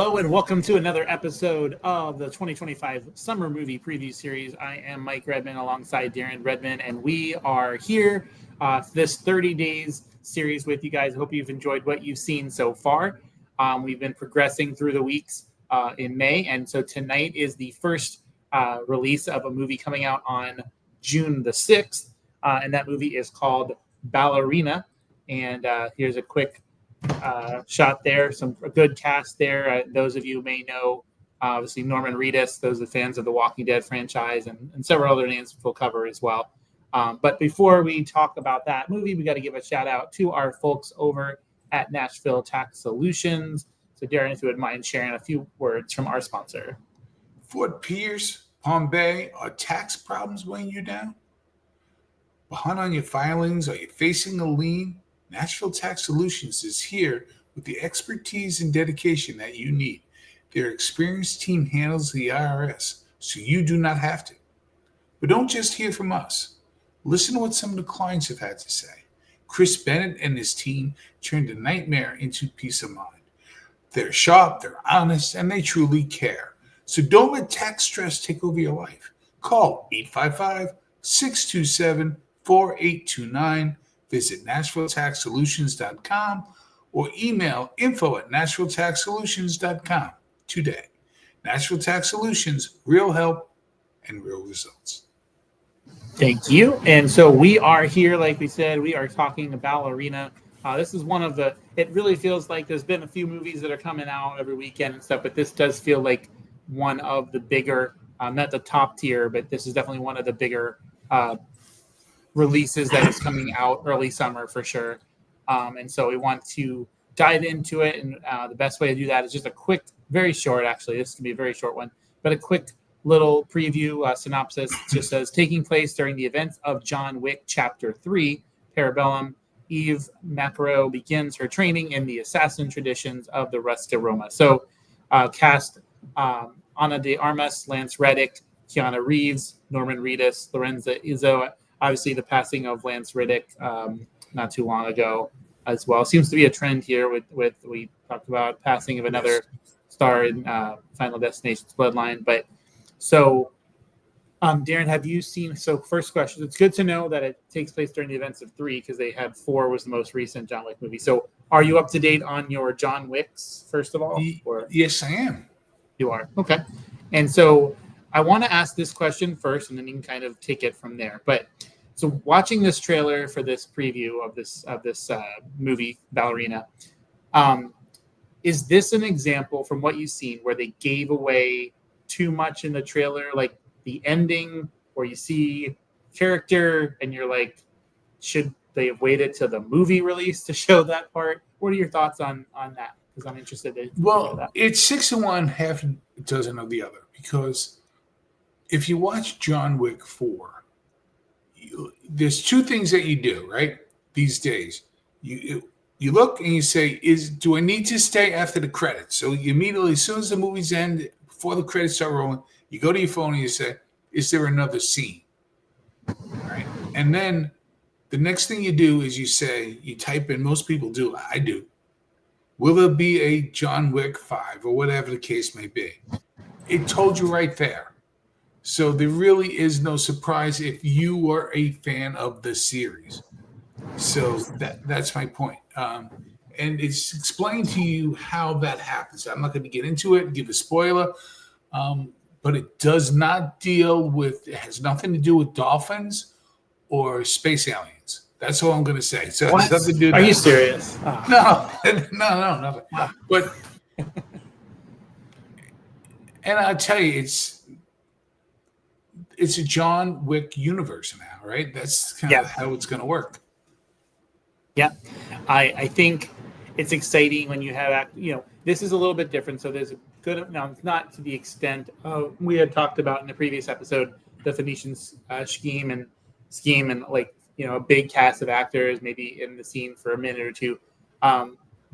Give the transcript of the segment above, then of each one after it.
Hello and welcome to another episode of the 2025 Summer Movie Preview Series. I am Mike Redman alongside Darren Redman, and we are here this 30 days series with you guys. I hope you've enjoyed what you've seen so far. We've been progressing through the weeks in May, and so tonight is the first release of a movie coming out on June the 6th, and that movie is called Ballerina. And here's a quick shot there, a good cast there. Those of you may know, obviously, Norman Reedus, those are fans of the Walking Dead franchise, and several other names we'll cover as well. But before we talk about that movie, we got to give a shout out to our folks over at Nashville Tax Solutions. So, Darren, if you would mind sharing a few words from our sponsor. Fort Pierce, Palm Bay, are tax problems weighing you down? Behind on your filings? Are you facing a lien? Nashville Tax Solutions is here with the expertise and dedication that you need. Their experienced team handles the IRS, so you do not have to. But don't just hear from us. Listen to what some of the clients have had to say. Chris Bennett and his team turned a nightmare into peace of mind. They're sharp, they're honest, and they truly care. So don't let tax stress take over your life. Call 855-627-4829. Visit NashvilleTaxSolutions.com or email info@NashvilleTaxSolutions.com today. Nashville Tax Solutions, real help and real results. Thank you. And so we are here, like we said, we are talking about Ballerina. This is one of it really feels like there's been a few movies that are coming out every weekend and stuff, but this does feel like one of the bigger, not the top tier, but this is definitely one of the bigger releases that is coming out early summer for sure. And so we want to dive into it. And the best way to do that is just a quick, very short, actually, this can be a very short one, but a quick little preview synopsis. It just says, taking place during the events of John Wick Chapter 3, Parabellum, Eve Macaro begins her training in the assassin traditions of the Resta Roma. So cast Ana de Armas, Lance Reddick, Keanu Reeves, Norman Reedus, Lorenza Izzo. Obviously, the passing of Lance Reddick not too long ago as well. Seems to be a trend here with we talked about passing of another star in Final Destination's Bloodline. But so, Darren, have you seen? So, first question. It's good to know that it takes place during the events of 3 because they had 4 was the most recent John Wick movie. So, are you up to date on your John Wicks first of all? Or? Yes, I am. You are. Okay. And so I want to ask this question first, and then you can kind of take it from there. But so watching this trailer for this preview of this movie, Ballerina, is this an example from what you've seen where they gave away too much in the trailer, like the ending where you see character and you're like, should they have waited till the movie release to show that part? What are your thoughts on that? Because I'm interested in that. It's 6 of one, half a dozen of the other. Because if you watch John Wick 4, there's 2 things that you do, right? These days, you look and you say, do I need to stay after the credits? So you immediately, as soon as the movies end, before the credits start rolling, you go to your phone and you say, is there another scene? Right? And then the next thing you do is you type in, most people do, I do, will there be a John Wick 5 or whatever the case may be? It told you right there. So there really is no surprise if you were a fan of the series. So that's my point. And it's explained to you how that happens. I'm not going to get into it and give a spoiler, but it does not it has nothing to do with dolphins or space aliens. That's all I'm going to say. So what? Nothing to do with Are you serious? Oh. No, nothing. But, and I'll tell you, it's a John Wick universe now, right? That's kind of how it's going to work. Yeah, I think it's exciting when you have, this is a little bit different. So there's a good, now it's not to the extent we had talked about in the previous episode, the Phoenician scheme and like, a big cast of actors maybe in the scene for a minute or two.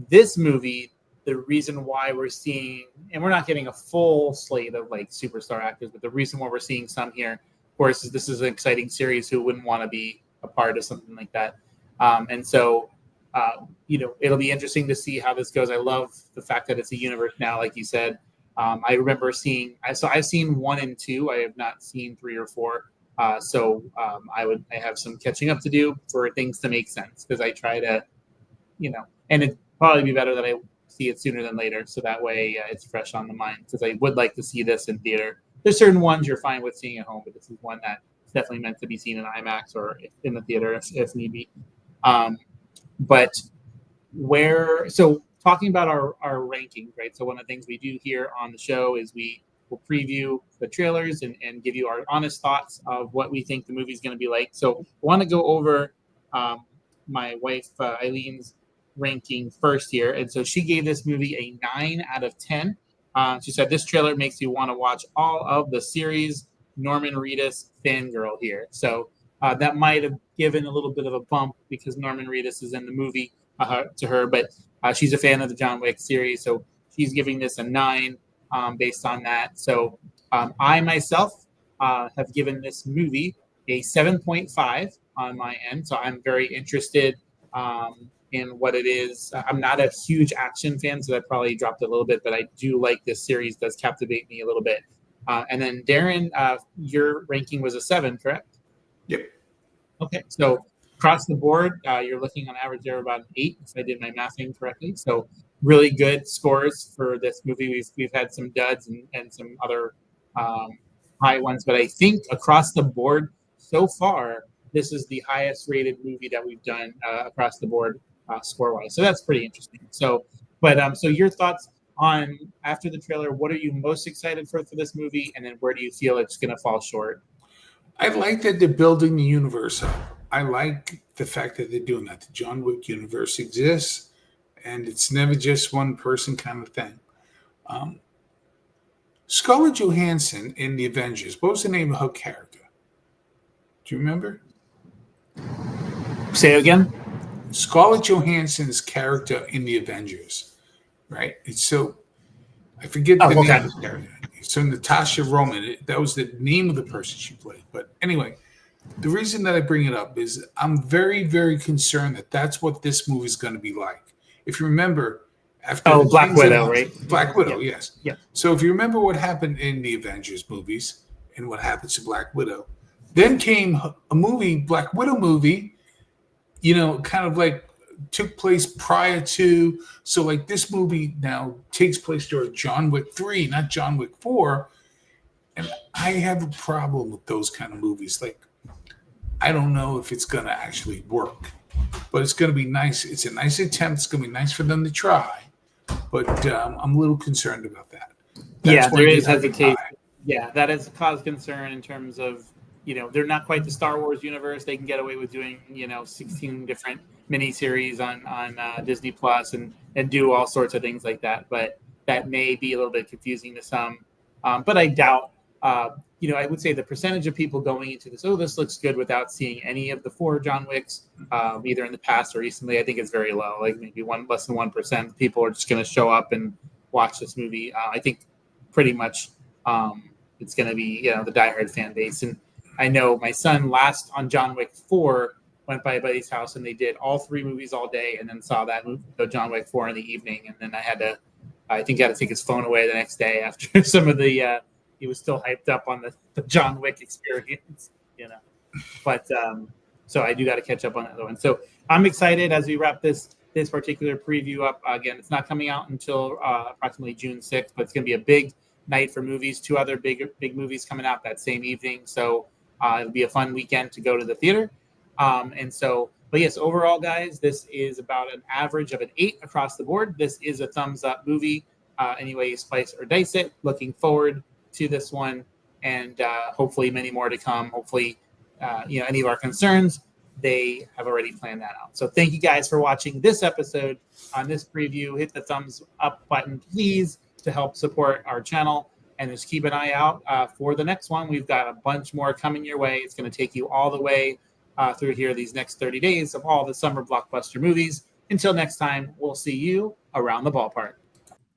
This movie, the reason why we're seeing, and we're not getting a full slate of like superstar actors, but the reason why we're seeing some here, of course, is this is an exciting series. Who wouldn't want to be a part of something like that? And so it'll be interesting to see how this goes. I love the fact that it's a universe now, like you said. I remember I've seen 1 and 2. I have not seen 3 or 4. I have some catching up to do for things to make sense, because I try to, and it'd probably be better that I see it sooner than later, so that way it's fresh on the mind, because I would like to see this in theater. There's certain ones you're fine with seeing at home, but this is one that's definitely meant to be seen in IMAX or in the theater if need be. So talking about our rankings, right? So one of the things we do here on the show is we will preview the trailers and give you our honest thoughts of what we think the movie's going to be like. So I want to go over my wife Eileen's ranking first here. And so she gave this movie a 9 out of 10. She said, this trailer makes you want to watch all of the series. Norman Reedus fangirl here. So that might have given a little bit of a bump because Norman Reedus is in the movie to her, but she's a fan of the John Wick series. So she's giving this a 9 based on that. So I myself have given this movie a 7.5 on my end. So I'm very interested in what it is. I'm not a huge action fan, so that probably dropped a little bit, but I do like this series. Does captivate me a little bit. And then Darren, your ranking was a 7, correct? Yep. Okay, so across the board, you're looking on average there about an 8, if I did my mathing correctly. So really good scores for this movie. We've had some duds and some other high ones, but I think across the board so far, this is the highest rated movie that we've done across the board score-wise. So that's pretty interesting. So your thoughts on, after the trailer, what are you most excited for this movie, and then where do you feel it's going to fall short? I like that they're building the universe up. I like the fact that they're doing that. The John Wick universe exists, and it's never just one person kind of thing. Scarlett Johansson in The Avengers, what was the name of her character? Do you remember? Say it again? Scarlett Johansson's character in The Avengers, right? I forget the name of the character. So Natasha Roman, that was the name of the person she played. But anyway, the reason that I bring it up is I'm very, very concerned that that's what this movie is going to be like. If you remember, after Black Widow, right? Black Widow, yeah. Yes. Yeah. So if you remember what happened in the Avengers movies and what happens to Black Widow, then came a movie, Black Widow movie, kind of like took place prior to, so like this movie now takes place during John Wick 3, not John Wick 4. And I have a problem with those kind of movies. Like, I don't know if it's going to actually work, but it's going to be nice. It's a nice attempt. It's going to be nice for them to try, but I'm a little concerned about that. There is hesitation. Yeah, that has caused concern in terms of, they're not quite the Star Wars universe. They can get away with doing, 16 different miniseries on Disney Plus and do all sorts of things like that. But that may be a little bit confusing to some. But I doubt, I would say the percentage of people going into this, this looks good, without seeing any of the 4 John Wicks, either in the past or recently, I think it's very low. Like maybe less than 1% of people are just going to show up and watch this movie. I think pretty much it's going to be, the diehard fan base. And I know my son last on John Wick 4 went by a buddy's house and they did all 3 movies all day, and then saw that movie, John Wick 4, in the evening. And then I think he had to take his phone away the next day after some of the, he was still hyped up on the John Wick experience, But so I do got to catch up on that other one. So I'm excited as we wrap this particular preview up. Again, it's not coming out until approximately June 6th, but it's going to be a big night for movies. 2 other big movies coming out that same evening. So it'll be a fun weekend to go to the theater. But yes, overall, guys, this is about an average of an 8 across the board. This is a thumbs up movie. Any way you slice or dice it. Looking forward to this one, and hopefully many more to come. Hopefully, any of our concerns, they have already planned that out. So thank you guys for watching this episode on this preview. Hit the thumbs up button, please, to help support our channel. And just keep an eye out for the next one. We've got a bunch more coming your way. It's going to take you all the way through here these next 30 days of all the summer blockbuster movies. Until next time, we'll see you around the ballpark.